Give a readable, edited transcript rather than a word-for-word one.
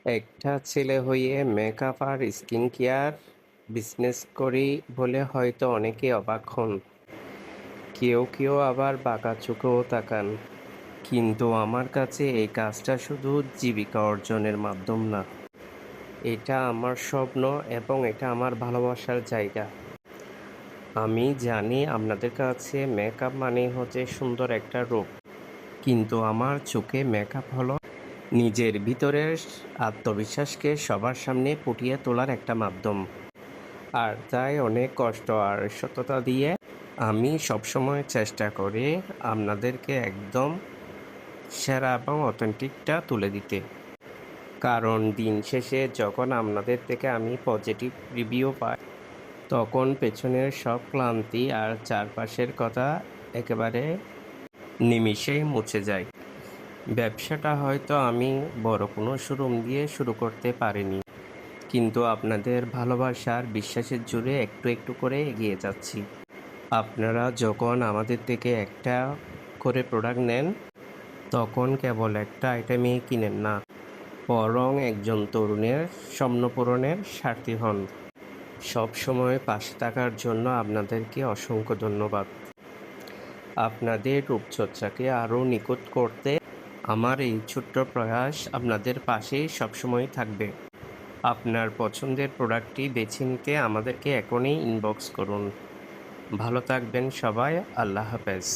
একটা ছেলে হয়ে মেকআপ আর স্কিন কেয়ার বিজনেস করি বলে হয়তো অনেকে অবাক হন। কেউ কেউ আবার বাঁকা চোখেও তাকান। কিন্তু আমার কাছে এই কাজটা শুধু জীবিকা অর্জনের মাধ্যম না, এটা আমার স্বপ্ন এবং এটা আমার ভালোবাসার জায়গা। আমি জানি আপনাদের কাছে মেকআপ মানেই হচ্ছে সুন্দর একটা রূপ, কিন্তু আমার চোখে মেকআপ হলো নিজের ভিতরের আত্মবিশ্বাসকে সবার সামনে ফুটিয়ে তোলার একটা মাধ্যম। আর তাই অনেক কষ্ট আর সততা দিয়ে আমি সবসময় চেষ্টা করি আপনাদেরকে একদম সেরা এবং অথেন্টিকটা তুলে দিতে। কারণ দিন শেষে যখন আপনাদের থেকে আমি পজিটিভ রিভিউ পাই, তখন পেছনের সব ক্লান্তি আর চারপাশের কথা একেবারে নিমিষেই মুছে যায়। ব্যবসাটা হয়তো আমি বড় কোনো শোরুম দিয়ে শুরু করতে পারিনি, কিন্তু আপনাদের ভালোবাসার বিশ্বাসের জোরে একটু একটু করে এগিয়ে যাচ্ছি। আপনারা যখন আমাদের থেকে একটা করে প্রোডাক্ট নেন, তখন কেবল একটা আইটেমই কিনেন না, বরং একজন তরুণের স্বপ্ন পূরণের স্বার্থী হন। সবসময় পাশে থাকার জন্য আপনাদেরকে অসংখ্য ধন্যবাদ। আপনাদের রূপচর্চাকে আরও নিখুঁত করতে আমার এই ছোট্ট প্রয়াস আপনাদের পাশেই সবসময় থাকবে। আপনার পছন্দের প্রোডাক্টটি বেছে নিতে আমাদেরকে এখনই ইনবক্স করুন। ভালো থাকবেন সবাই। আল্লাহ হাফেজ।